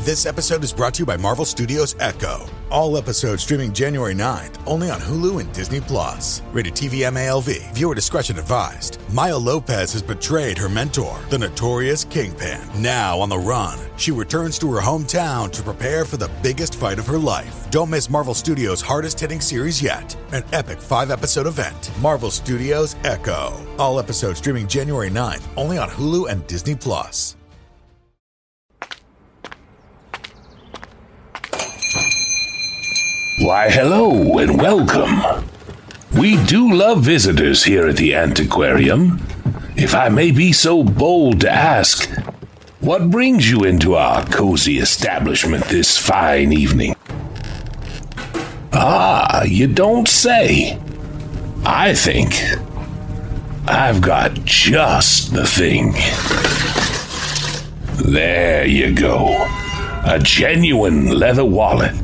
This episode is brought to you by Marvel Studios Echo. All episodes streaming January 9th, only on Hulu and Disney+. Rated TV MALV. Viewer discretion advised. Maya Lopez has betrayed her mentor, the notorious Kingpin. Now on the run, she returns to her hometown to prepare for the biggest fight of her life. Don't miss Marvel Studios' hardest-hitting series yet. An epic 5-episode event. Marvel Studios Echo. All episodes streaming January 9th, only on Hulu and Disney+. Why, hello and welcome. We do love visitors here at the Antiquarium. If I may be so bold to ask, what brings you into our cozy establishment this fine evening? Ah, you don't say. I think I've got just the thing. There you go. A genuine leather wallet.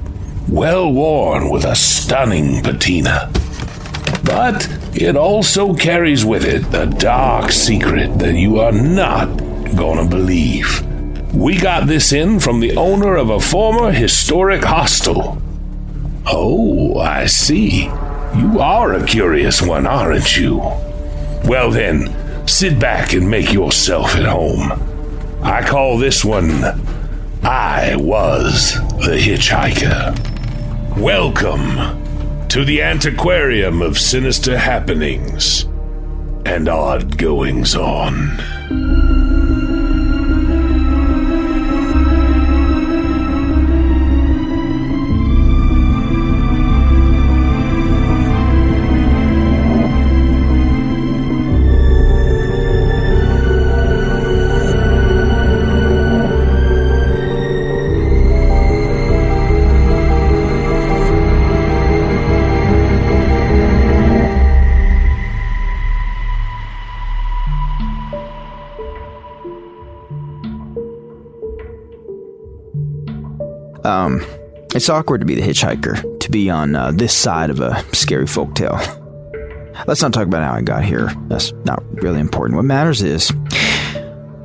Well worn with a stunning patina. But it also carries with it a dark secret that you are not gonna believe. We got this in from the owner of a former historic hostel. Oh, I see. You are a curious one, aren't you? Well then, sit back and make yourself at home. I call this one, I Was the Hitchhiker. Welcome to the Antiquarium of sinister happenings and odd goings-on. It's awkward to be the hitchhiker, to be on this side of a scary folktale. Let's not talk about how I got here. That's not really important. What matters is,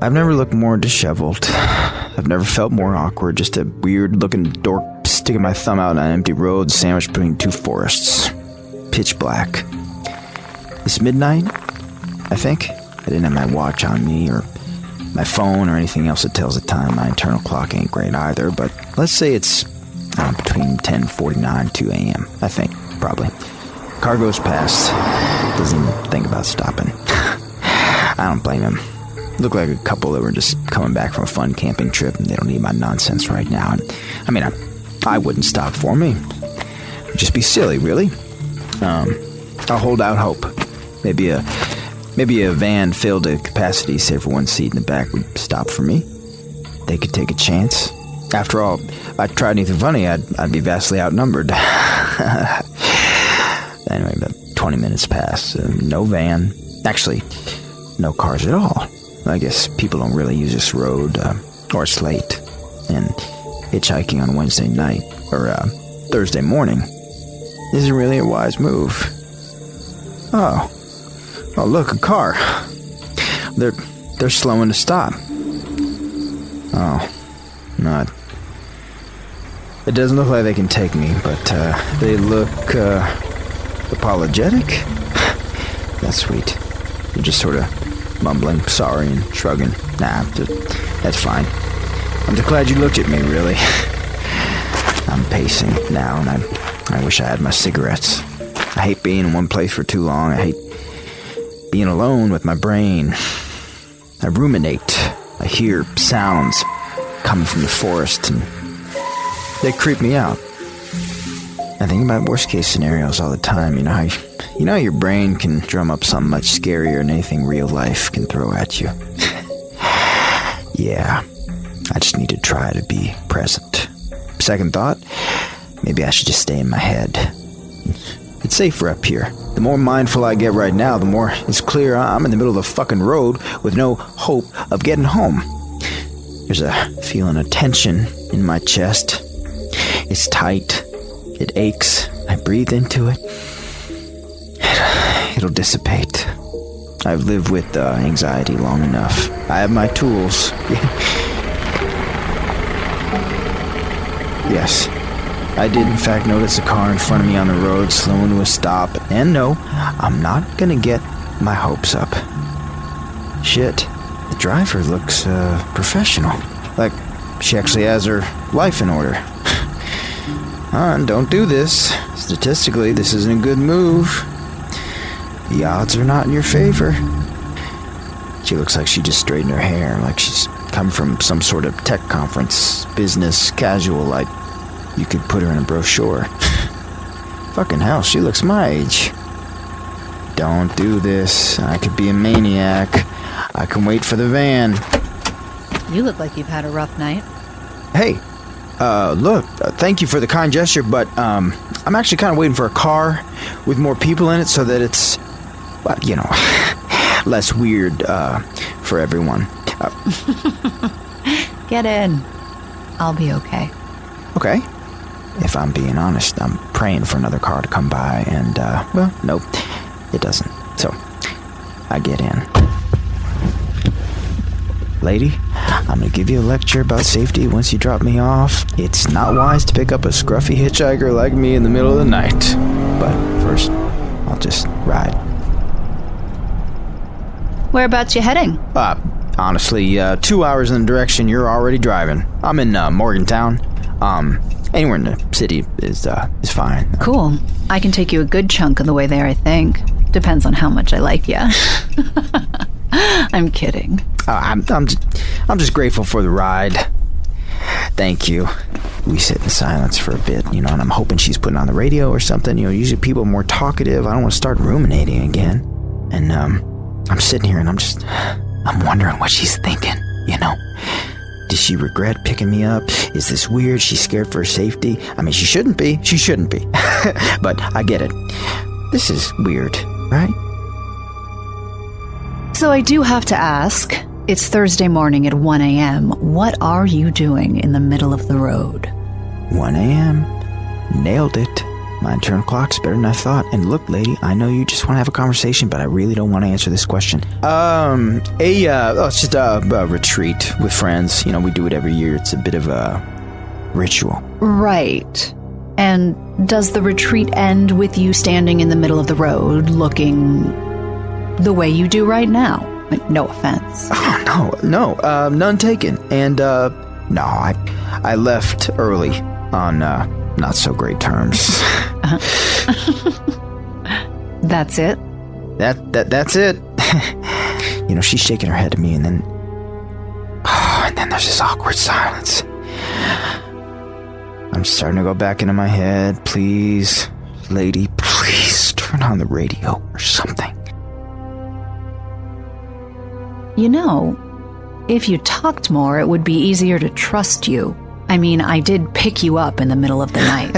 I've never looked more disheveled. I've never felt more awkward, just a weird-looking dork sticking my thumb out on an empty road sandwiched between two forests. Pitch black. It's midnight, I think. I didn't have my watch on me, or my phone, or anything else that tells the time. My internal clock ain't great either, but let's say it's between 10:49 and 2 a.m., I think, probably. Car goes past. Doesn't even think about stopping. I don't blame him. Look like a couple that were just coming back from a fun camping trip, and they don't need my nonsense right now. And, I wouldn't stop for me. It'd just be silly, really. I'll hold out hope. Maybe a van filled to capacity, save for one seat in the back, would stop for me. They could take a chance. After all, if I tried anything funny, I'd be vastly outnumbered. Anyway, about 20 minutes pass. No van. Actually, no cars at all. I guess people don't really use this road, or it's late. And hitchhiking on Wednesday night, or Thursday morning, isn't really a wise move. Oh, look, a car. They're slowing to stop. Oh, not. It doesn't look like they can take me, but they look apologetic. That's sweet. They're just sort of mumbling, sorry, and shrugging. Nah, that's fine. I'm just glad you looked at me, really. I'm pacing now, and I wish I had my cigarettes. I hate being in one place for too long. I hate being alone with my brain. I ruminate. I hear sounds coming from the forest, and they creep me out. I think about worst case scenarios all the time. You know how your brain can drum up something much scarier than anything real life can throw at you. Yeah, I just need to try to be present. Second thought, maybe I should just stay in my head. It's safer up here. The more mindful I get right now, the more it's clear I'm in the middle of the fucking road with no hope of getting home. There's a feeling of tension in my chest. It's tight. It aches. I breathe into it. It'll dissipate. I've lived with anxiety long enough. I have my tools. Yes. I did in fact notice a car in front of me on the road slowing to a stop. And no, I'm not gonna get my hopes up. Shit, the driver looks professional. Like she actually has her life in order. Don't do this. Statistically, this isn't a good move. The odds are not in your favor. She looks like she just straightened her hair, like she's come from some sort of tech conference, business, casual, like you could put her in a brochure. Fucking hell, she looks my age. Don't do this. I could be a maniac. I can wait for the van. You look like you've had a rough night. Hey, look, thank you for the kind gesture, but I'm actually kind of waiting for a car with more people in it so that it's, well, you know, less weird for everyone. Get in. I'll be okay. Okay. If I'm being honest, I'm praying for another car to come by, and, well, nope, it doesn't. So, I get in. Lady, I'm gonna give you a lecture about safety once you drop me off. It's not wise to pick up a scruffy hitchhiker like me in the middle of the night. But first, I'll just ride. Whereabouts you heading? Honestly, 2 hours in the direction you're already driving. I'm in Morgantown. Anywhere in the city is fine. Cool. I can take you a good chunk of the way there, I think. Depends on how much I like ya. I'm kidding. I'm just grateful for the ride. Thank you. We sit in silence for a bit, you know, and I'm hoping she's putting on the radio or something. You know, usually people are more talkative. I don't want to start ruminating again. And I'm sitting here and I'm wondering what she's thinking, you know. Does she regret picking me up? Is this weird? She's scared for her safety? I mean, she shouldn't be. She shouldn't be. But I get it. This is weird, right? So I do have to ask, it's Thursday morning at 1 a.m. What are you doing in the middle of the road? 1 a.m. Nailed it. My internal clock's better than I thought. And look, lady, I know you just want to have a conversation, but I really don't want to answer this question. It's just a retreat with friends. You know, we do it every year. It's a bit of a ritual. Right. And does the retreat end with you standing in the middle of the road looking the way you do right now? No offense. Oh, no, none taken. And, no, I left early on, not so great terms. That's it? That's it. You know, she's shaking her head to me, and then there's this awkward silence. I'm starting to go back into my head. Please, lady, please turn on the radio or something. You know, if you talked more, it would be easier to trust you. I mean, I did pick you up in the middle of the night.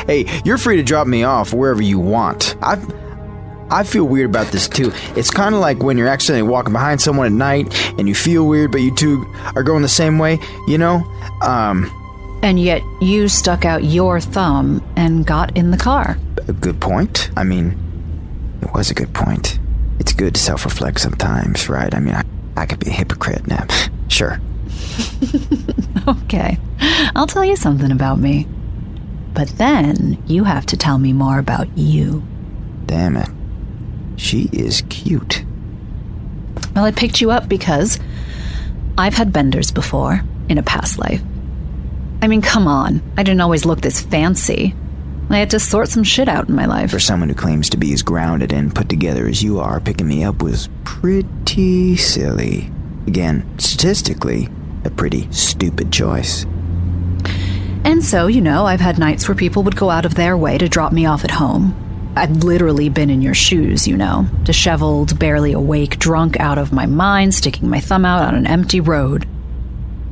Hey, you're free to drop me off wherever you want. I feel weird about this too. It's kind of like when you're accidentally walking behind someone at night and you feel weird, but you two are going the same way, you know? And yet you stuck out your thumb and got in the car. A good point. I mean, it was a good point. It's good to self-reflect sometimes, right? I mean, I could be a hypocrite now. Sure. Okay, I'll tell you something about me. But then you have to tell me more about you. Damn it. She is cute. Well, I picked you up because I've had benders before in a past life. I mean, come on. I didn't always look this fancy. I had to sort some shit out in my life. For someone who claims to be as grounded and put together as you are, picking me up was pretty silly. Again, statistically, a pretty stupid choice. And so, you know, I've had nights where people would go out of their way to drop me off at home. I'd literally been in your shoes, you know, disheveled, barely awake, drunk out of my mind, sticking my thumb out on an empty road.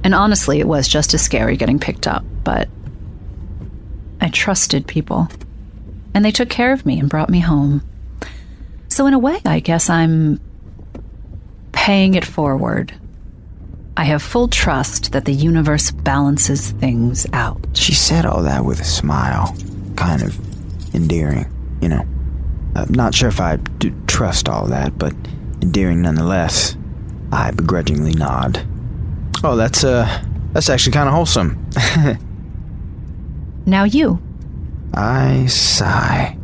And honestly, it was just as scary getting picked up, but I trusted people. And they took care of me and brought me home. So in a way, I guess I'm paying it forward. I have full trust that the universe balances things out. She said all that with a smile, kind of endearing, you know. I'm not sure if I do trust all that, but endearing nonetheless. I begrudgingly nod. Oh, that's actually kind of wholesome. Now you. I sigh.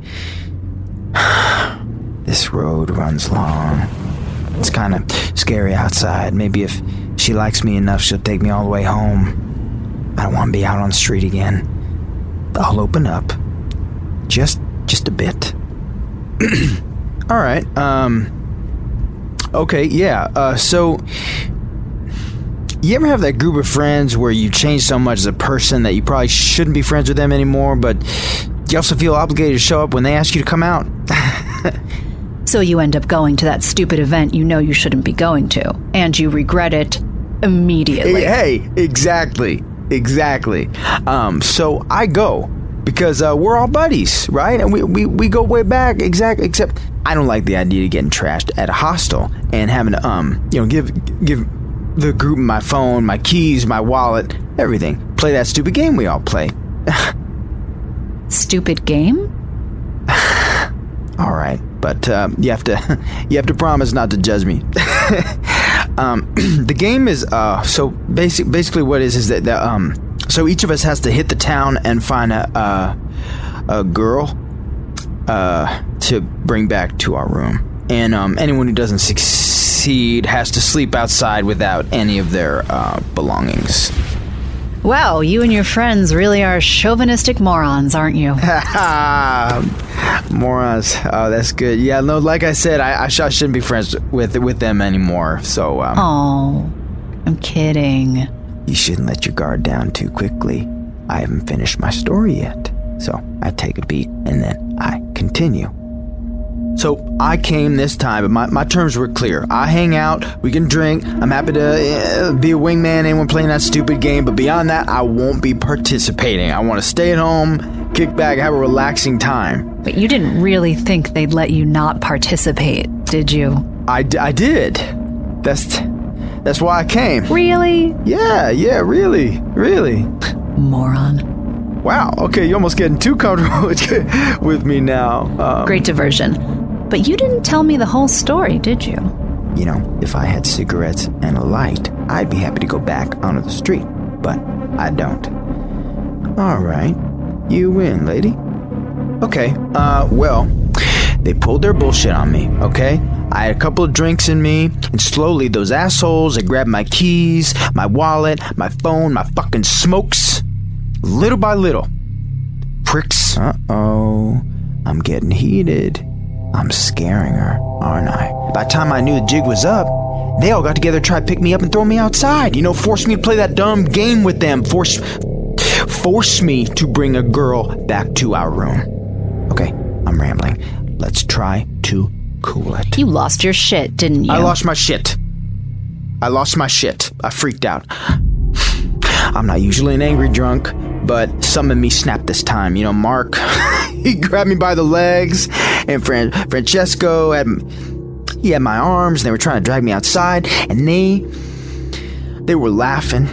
This road runs long. It's kind of scary outside. Maybe if she likes me enough, she'll take me all the way home. I don't want to be out on the street again. I'll open up. Just a bit. All right. Okay, yeah. So, you ever have that group of friends where you change so much as a person that you probably shouldn't be friends with them anymore, but you also feel obligated to show up when they ask you to come out? So you end up going to that stupid event you know you shouldn't be going to, and you regret it immediately. Hey, exactly. So I go because we're all buddies, right? And we go way back, exactly. Except I don't like the idea of getting trashed at a hostel and having to give the group my phone, my keys, my wallet, everything. Play that stupid game we all play. Stupid game? All right, but you have to promise not to judge me. The game is so basically what it is that so each of us has to hit the town and find a girl to bring back to our room, and anyone who doesn't succeed has to sleep outside without any of their belongings. Wow, you and your friends really are chauvinistic morons, aren't you? Morons. Oh, that's good. Yeah, no, like I said, I shouldn't be friends with them anymore, so... Oh, I'm kidding. You shouldn't let your guard down too quickly. I haven't finished my story yet. So, I take a beat, and then I continue. So, I came this time, but my terms were clear. I hang out, we can drink, I'm happy to be a wingman, anyone playing that stupid game, but beyond that, I won't be participating. I want to stay at home, kick back, have a relaxing time. But you didn't really think they'd let you not participate, did you? I did. That's why I came. Really? Yeah, really. Moron. Wow, okay, you're almost getting too comfortable with me now. Great diversion. But you didn't tell me the whole story, did you? You know, if I had cigarettes and a light, I'd be happy to go back onto the street. But I don't. All right, you win, lady. Okay, well, they pulled their bullshit on me, okay? I had a couple of drinks in me, and slowly those assholes, they grabbed my keys, my wallet, my phone, my fucking smokes. Little by little. Pricks. Uh-oh. I'm getting heated. I'm scaring her, aren't I? By the time I knew the jig was up, they all got together to try to pick me up and throw me outside. You know, force me to play that dumb game with them. Force me to bring a girl back to our room. Okay, I'm rambling. Let's try to cool it. You lost your shit, didn't you? I lost my shit. I freaked out. I'm not usually an angry drunk, but some of me snapped this time. You know, Mark, he grabbed me by the legs, and Francesco had my arms, and they were trying to drag me outside, and they were laughing.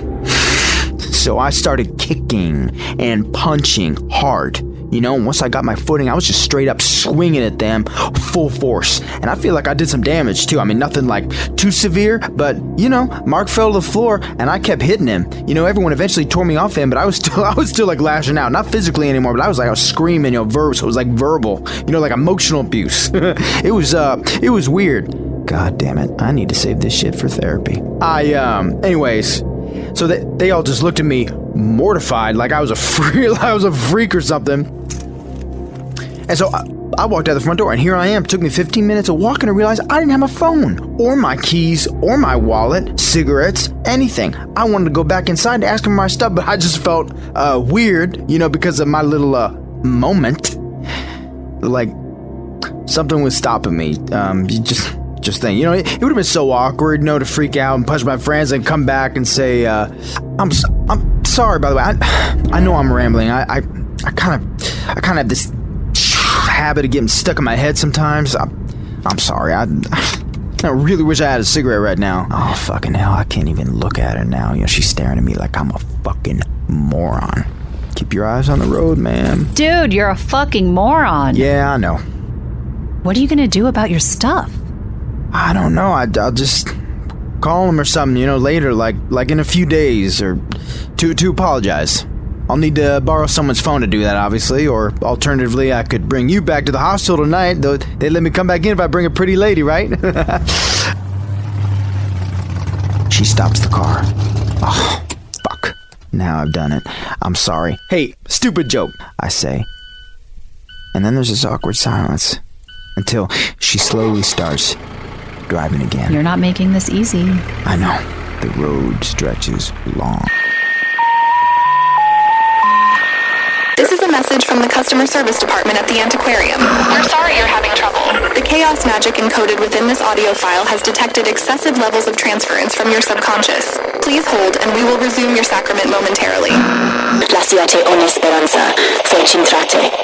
So I started kicking and punching hard. You know, once I got my footing, I was just straight up swinging at them full force. And I feel like I did some damage too. I mean, nothing like too severe, but you know, Mark fell to the floor and I kept hitting him. You know, everyone eventually tore me off him, but I was still like lashing out. Not physically anymore, but I was screaming, you know, so it was like verbal, you know, like emotional abuse. It was weird. God damn it. I need to save this shit for therapy. Anyways, so they all just looked at me mortified, like I was a freak or something. And so I walked out the front door, and here I am. It took me 15 minutes of walking to realize I didn't have my phone, or my keys, or my wallet, cigarettes, anything. I wanted to go back inside to ask him for my stuff, but I just felt weird, you know, because of my little moment. Like, something was stopping me. Just think, you know, it would have been so awkward, you know, to freak out and punch my friends and come back and say, I'm sorry, by the way. I know I'm rambling. I kind of have this habit of getting stuck in my head sometimes. I'm sorry. I really wish I had a cigarette right now. Oh, fucking hell. I can't even look at her now. You know, she's staring at me like I'm a fucking moron. Keep your eyes on the road, man. Dude, you're a fucking moron. Yeah, I know. What are you gonna do about your stuff? I don't know. I'll just call him or something, you know, later, like in a few days, or to apologize. I'll need to borrow someone's phone to do that, obviously, or alternatively, I could bring you back to the hospital tonight, though they let me come back in if I bring a pretty lady, right? She stops the car. Oh, fuck. Now I've done it. I'm sorry. Hey, stupid joke, I say. And then there's this awkward silence until she slowly starts driving again. You're not making this easy. I know. The road stretches long. This is a message from the customer service department at the Antiquarium. We're sorry you're having trouble. The chaos magic encoded within this audio file has detected excessive levels of transference from your subconscious. Please hold and we will resume your sacrament momentarily. Lasciate ogni speranza, se incentrate.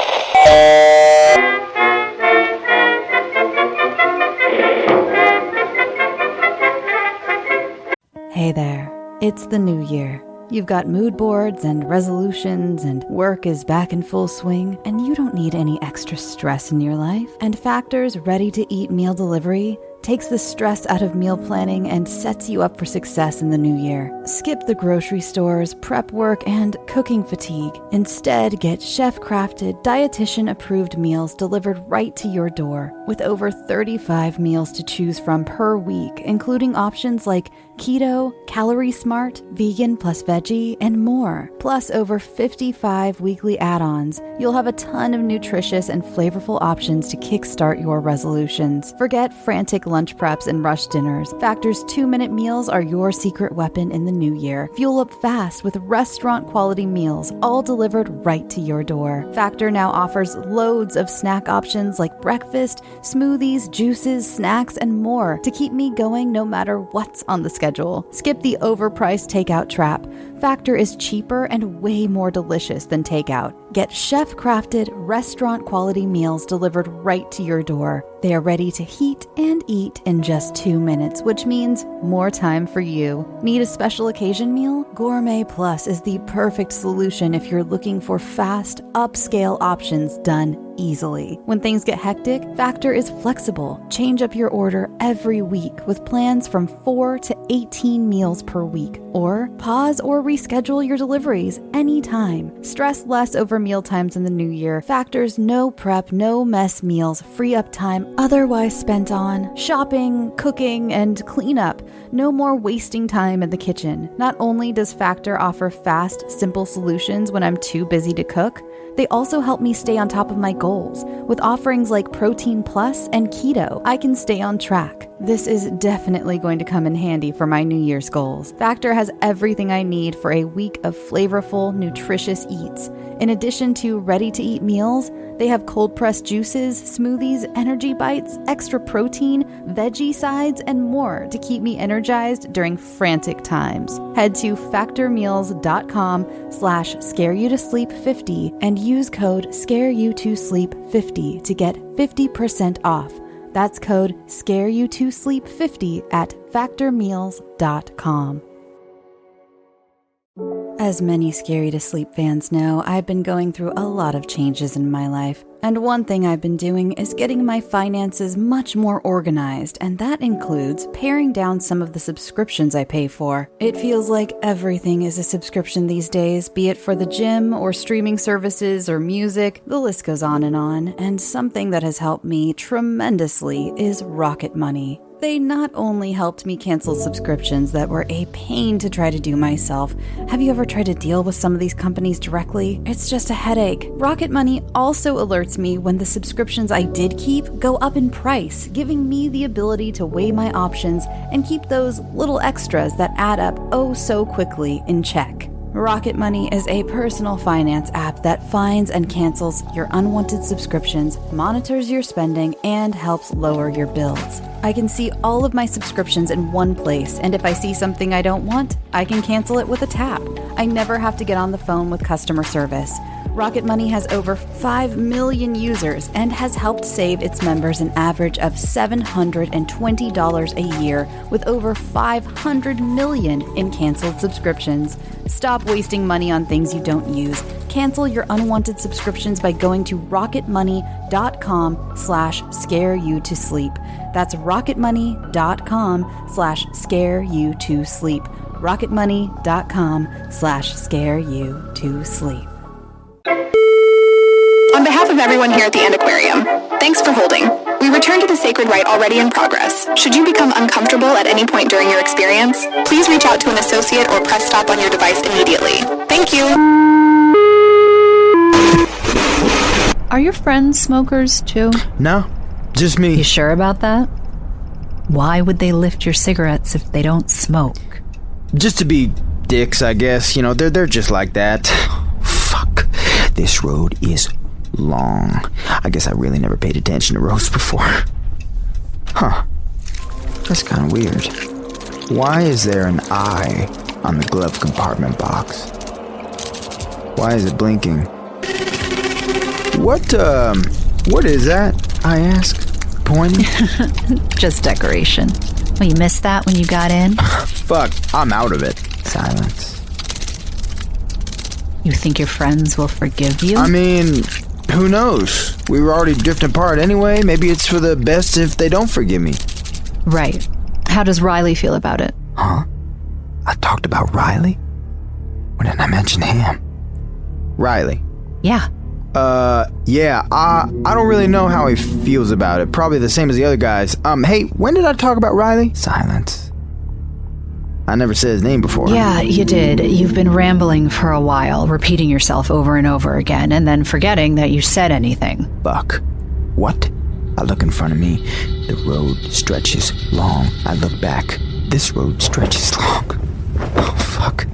Hey there, it's the new year. You've got mood boards and resolutions, and work is back in full swing, and you don't need any extra stress in your life. And Factor's ready-to-eat meal delivery takes the stress out of meal planning and sets you up for success in the new year. Skip the grocery stores, prep work, and cooking fatigue. Instead, get chef-crafted, dietitian-approved meals delivered right to your door, with over 35 meals to choose from per week, including options like keto, calorie smart, vegan plus veggie, and more. Plus over 55 weekly add-ons. You'll have a ton of nutritious and flavorful options to kickstart your resolutions. Forget frantic lunch preps and rush dinners. Factor's 2-minute meals are your secret weapon in the new year. Fuel up fast with restaurant-quality meals, all delivered right to your door. Factor now offers loads of snack options like breakfast, smoothies, juices, snacks, and more to keep me going no matter what's on the schedule. Skip the overpriced takeout trap. Factor is cheaper and way more delicious than takeout. Get chef-crafted, restaurant-quality meals delivered right to your door. They are ready to heat and eat in just 2 minutes, which means more time for you. Need a special occasion meal? Gourmet Plus is the perfect solution if you're looking for fast, upscale options done easily. When things get hectic, Factor is flexible. Change up your order every week with plans from 4 to 18 meals per week. Or pause or reschedule your deliveries anytime. Stress less over meal times in the new year. Factor's no prep, no mess meals free up time otherwise spent on shopping, cooking, and cleanup. No more wasting time in the kitchen. Not only does Factor offer fast, simple solutions when I'm too busy to cook, they also help me stay on top of my goals. With offerings like Protein Plus and Keto, I can stay on track. This is definitely going to come in handy for my New Year's goals. Factor has everything I need for a week of flavorful, nutritious eats. In addition to ready-to-eat meals, they have cold-pressed juices, smoothies, energy bites, extra protein, veggie sides, and more to keep me energized during frantic times. Head to factormeals.com/scareyoutosleep50 and use code ScareYouToSleep50 to get 50% off. That's code ScareYouToSleep50 at factormeals.com. As many Scary to Sleep fans know, I've been going through a lot of changes in my life. And one thing I've been doing is getting my finances much more organized, and that includes paring down some of the subscriptions I pay for. It feels like everything is a subscription these days, be it for the gym or streaming services or music, the list goes on, and something that has helped me tremendously is Rocket Money. They not only helped me cancel subscriptions that were a pain to try to do myself. Have you ever tried to deal with some of these companies directly? It's just a headache. Rocket Money also alerts me when the subscriptions I did keep go up in price, giving me the ability to weigh my options and keep those little extras that add up oh so quickly in check. Rocket Money is a personal finance app that finds and cancels your unwanted subscriptions, monitors your spending, and helps lower your bills. I can see all of my subscriptions in one place, and if I see something I don't want, I can cancel it with a tap. I never have to get on the phone with customer service. Rocket Money has over 5 million users and has helped save its members an average of $720 a year with over 500 million in canceled subscriptions. Stop wasting money on things you don't use. Cancel your unwanted subscriptions by going to rocketmoney.com/scareyoutosleep. That's rocketmoney.com/scareyoutosleep. rocketmoney.com/scareyoutosleep. On behalf of everyone here at the Antiquarium, thanks for holding. We return to the sacred rite already in progress. Should you become uncomfortable at any point during your experience, please reach out to an associate or press stop on your device immediately. Thank you. Are your friends smokers, too? No, just me. You sure about that? Why would they lift your cigarettes if they don't smoke? Just to be dicks, I guess. You know, they're just like that. Fuck. This road is long. I guess I really never paid attention to roads before. Huh. That's kind of weird. Why is there an eye on the glove compartment box? Why is it blinking? What is that? I ask, pointing. Just decoration. Well, you missed that when you got in? Fuck, I'm out of it. Silence. You think your friends will forgive you? I mean, who knows? We were already drifting apart anyway. Maybe it's for the best if they don't forgive me. Right. How does Riley feel about it? Huh? I talked about Riley? When did I mention him? Riley. Yeah. Yeah, I don't really know how he feels about it. Probably the same as the other guys. Hey, when did I talk about Riley? Silence. I never said his name before. Yeah, you did. You've been rambling for a while, repeating yourself over and over again, and then forgetting that you said anything. Fuck. What? I look in front of me. The road stretches long. I look back. This road stretches long. Oh, fuck.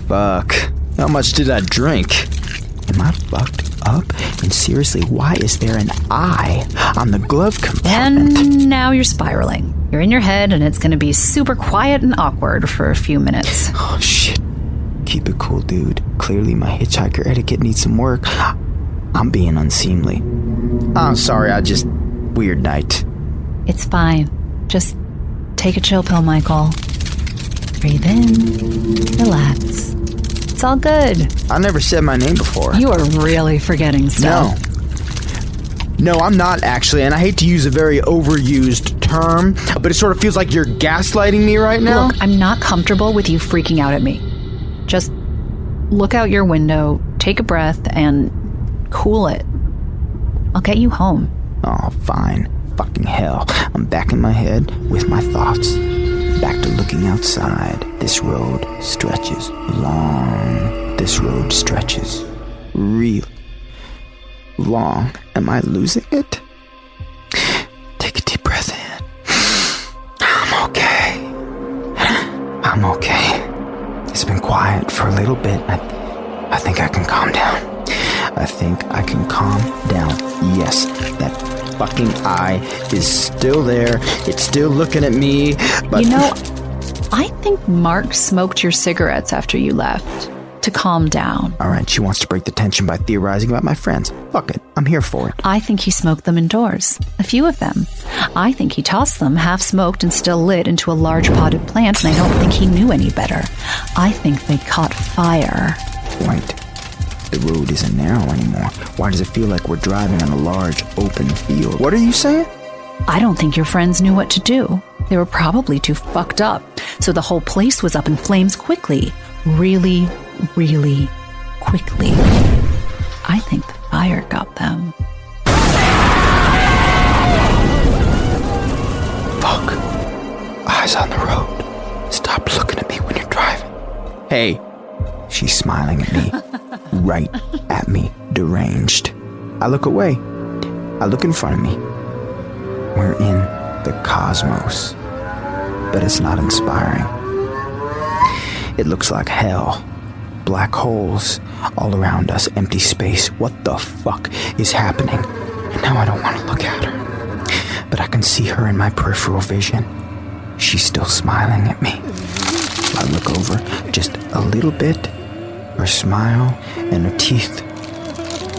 Fuck. How much did I drink? Am I fucked up? And seriously, why is there an eye on the glove compartment? And now you're spiraling. You're in your head, and it's going to be super quiet and awkward for a few minutes. Oh, shit. Keep it cool, dude. Clearly my hitchhiker etiquette needs some work. I'm being unseemly. I'm sorry, weird night. It's fine. Just take a chill pill, Michael. Breathe in. Relax. It's all good. I never said my name before. You are really forgetting stuff. No, I'm not actually, and I hate to use a very overused term, but it sort of feels like you're gaslighting me right now. Look, I'm not comfortable with you freaking out at me. Just look out your window, take a breath, and cool it. I'll get you home. Oh, fine. Fucking hell. I'm back in my head with my thoughts. Back to looking outside. This road stretches long. This road stretches real long. Am I losing it? Take a deep breath in. I'm okay. I'm okay. It's been quiet for a little bit. I think I can calm down. I think I can calm down. Yes, that fucking eye is still there. It's still looking at me, but... You know, I think Mark smoked your cigarettes after you left to calm down. Alright, she wants to break the tension by theorizing about my friends. Fuck it, I'm here for it. I think he smoked them indoors. A few of them. I think he tossed them, half-smoked and still lit, into a large potted plant, and I don't think he knew any better. I think they caught fire. Wait. The road isn't narrow anymore. Why does it feel like we're driving on a large, open field? What are you saying? I don't think your friends knew what to do. They were probably too fucked up. So the whole place was up in flames quickly. Really, really quickly. I think the fire got them. Fuck. Eyes on the road. Stop looking at me when you're driving. Hey. She's smiling at me. Right at me. Deranged. I look away. I look in front of me. We're in the cosmos. But it's not inspiring. It looks like hell. Black holes all around us. Empty space. What the fuck is happening? And now I don't want to look at her. But I can see her in my peripheral vision. She's still smiling at me. I look over just a little bit. Her smile and her teeth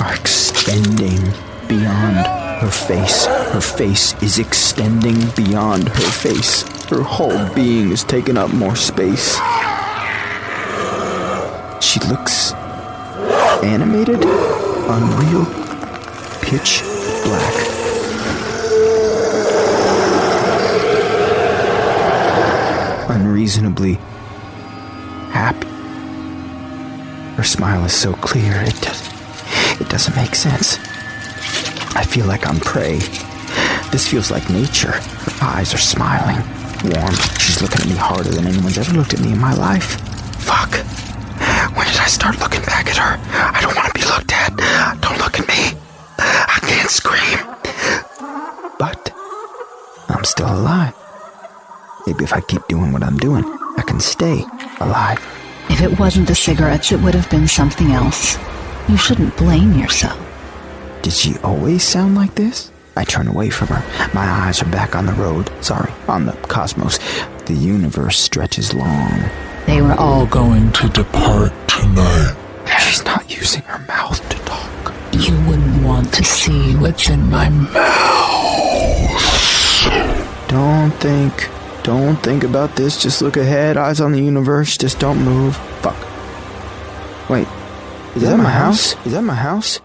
are extending beyond her face. Her face is extending beyond her face. Her whole being is taking up more space. She looks animated, unreal, pitch black. Unreasonably happy. Her smile is so clear, it doesn't make sense. I feel like I'm prey. This feels like nature. Her eyes are smiling, warm. She's looking at me harder than anyone's ever looked at me in my life. Fuck. When did I start looking back at her? I don't want to be looked at. Don't look at me. I can't scream. But I'm still alive. Maybe if I keep doing what I'm doing, I can stay alive. If it wasn't the cigarettes, it would have been something else. You shouldn't blame yourself. Did she always sound like this? I turn away from her. My eyes are back on the road. Sorry, on the cosmos. The universe stretches long. They were all going to depart tonight. She's not using her mouth to talk. You wouldn't want to see what's in my mouth. Don't think about this. Just look ahead. Eyes on the universe. Just don't move. Fuck. Wait. Is that my house? Is that my house?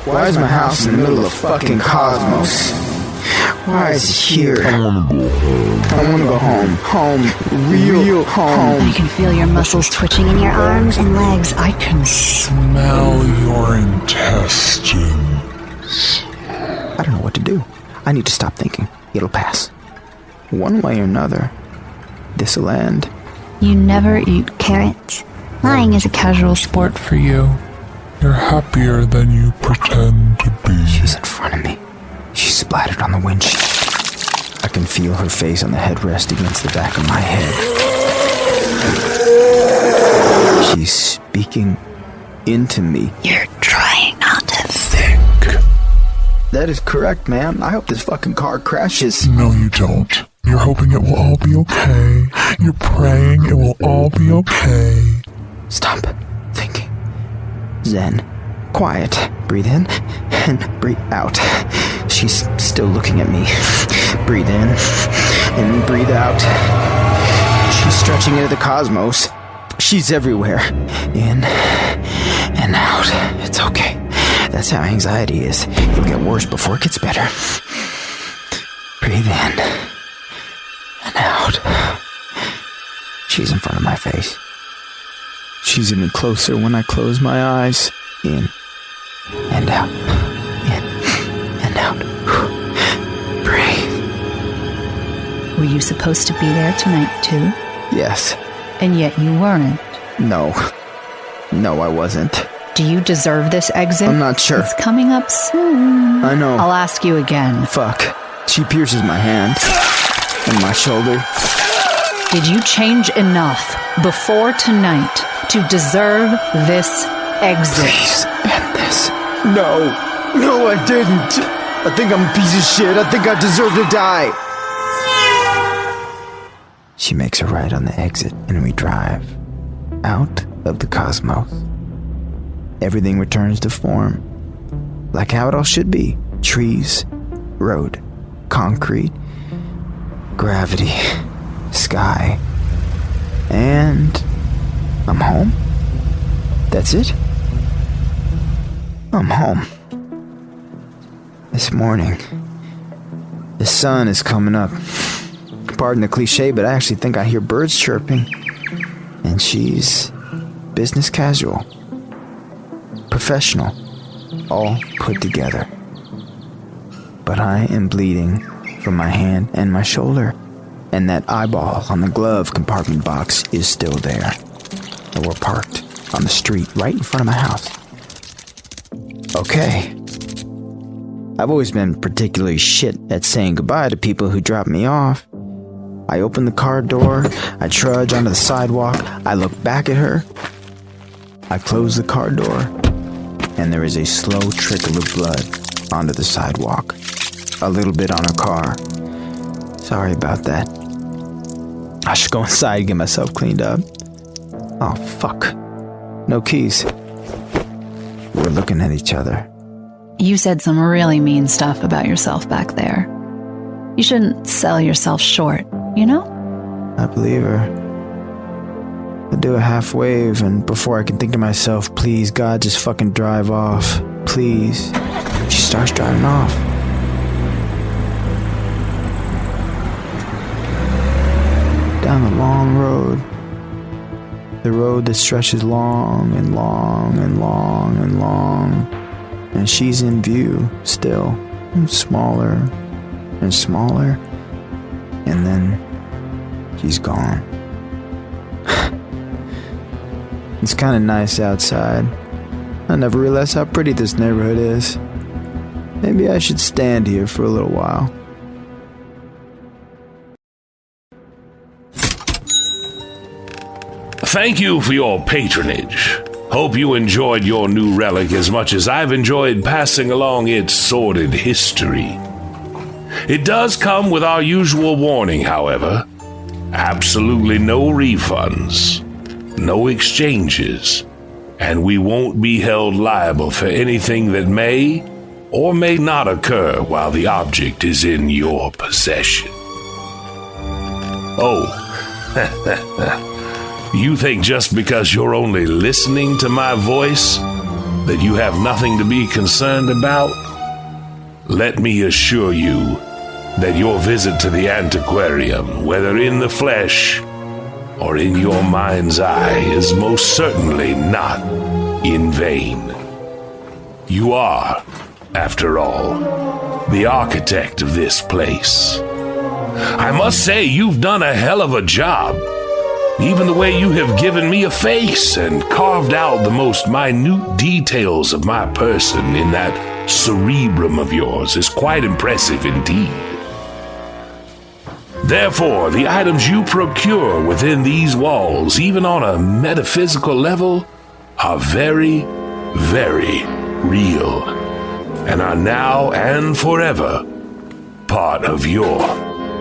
Why is my house in the middle of fucking cosmos? Why is it here? I want to go home. Home. Real home. I can feel your muscles twitching in your arms and legs. I can smell your intestines. I don't know what to do. I need to stop thinking. It'll pass. One way or another, this'll end. You never eat carrots. Lying is a casual sport for you. You're happier than you pretend to be. She's in front of me. She's splattered on the windshield. I can feel her face on the headrest against the back of my head. She's speaking into me. You're trying not to think. That is correct, ma'am. I hope this fucking car crashes. No, you don't. You're hoping it will all be okay. You're praying it will all be okay. Stop thinking. Zen. Quiet. Breathe in and breathe out. She's still looking at me. Breathe in and breathe out. She's stretching into the cosmos. She's everywhere. In and out. It's okay. That's how anxiety is. It'll get worse before it gets better. Breathe in and out. She's in front of my face. She's even closer when I close my eyes. In and out. In and out. Breathe. Were you supposed to be there tonight, too? Yes. And yet you weren't. No, I wasn't. Do you deserve this exit? I'm not sure. It's coming up soon. I know. I'll ask you again. Fuck. She pierces my hand and my shoulder. Did you change enough before tonight to deserve this exit? Please end this. No, I didn't. I think I'm a piece of shit. I think I deserve to die. She makes a right on the exit and we drive out of the cosmos. Everything returns to form, like how it all should be. Trees, road, concrete, gravity, sky, and I'm home. That's it. I'm home. This morning, the sun is coming up. Pardon the cliche, but I actually think I hear birds chirping. And she's business casual. Professional, all put together. But I am bleeding from my hand and my shoulder, and that eyeball on the glove compartment box is still there. And we're parked on the street right in front of my house. Okay. I've always been particularly shit at saying goodbye to people who drop me off. I open the car door, I trudge onto the sidewalk, I look back at her, I close the car door, and there is a slow trickle of blood onto the sidewalk. A little bit on her car. Sorry about that. I should go inside and get myself cleaned up. Oh, fuck. No keys. We're looking at each other. You said some really mean stuff about yourself back there. You shouldn't sell yourself short, you know? I believe her. I do a half wave, and before I can think to myself, please, God, just fucking drive off. Please. She starts driving off. Down the long road. The road that stretches long and long and long and long. And she's in view still, and smaller and smaller. And then she's gone. It's kind of nice outside. I never realized how pretty this neighborhood is. Maybe I should stand here for a little while. Thank you for your patronage. Hope you enjoyed your new relic as much as I've enjoyed passing along its sordid history. It does come with our usual warning, however. Absolutely no refunds, no exchanges, and we won't be held liable for anything that may or may not occur while the object is in your possession. Oh, you think just because you're only listening to my voice that you have nothing to be concerned about? Let me assure you that your visit to the Antiquarium, whether in the flesh or in your mind's eye, is most certainly not in vain. You are, after all, the architect of this place. I must say you've done a hell of a job. Even the way you have given me a face and carved out the most minute details of my person in that cerebrum of yours is quite impressive indeed. Therefore, the items you procure within these walls, even on a metaphysical level, are very, very real, and are now and forever part of your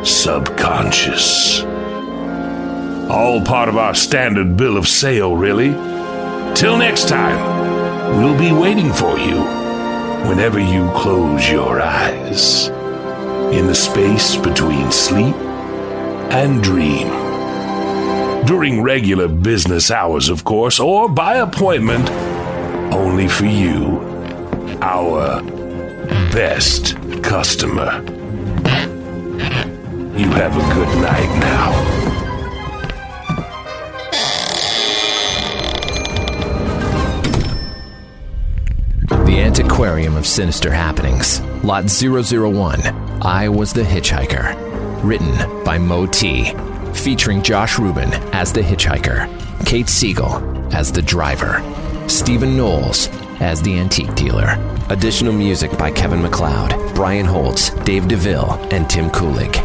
subconscious. All part of our standard bill of sale, really. Till next time, we'll be waiting for you whenever you close your eyes, in the space between sleep and dream. During regular business hours, of course, or by appointment, only for you, our best customer. You have a good night now. The Antiquarium of Sinister Happenings, Lot 001, I Was the Hitchhiker. Written by Moe T. Featuring Josh Ruben as the Hitchhiker, Kate Siegel as the driver, Stephen Knowles as the antique dealer. Additional music by Kevin MacLeod, Brian Holtz, Dave Deville, and Tim Kulig.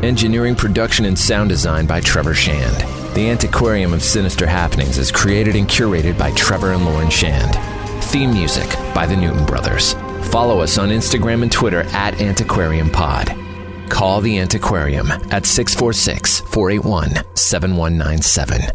Engineering, production, and sound design by Trevor Shand. The Antiquarium of Sinister Happenings is created and curated by Trevor and Lauren Shand. Theme music by the Newton Brothers. Follow us on Instagram and Twitter at AntiquariumPod. Call the Antiquarium at 646-481-7197.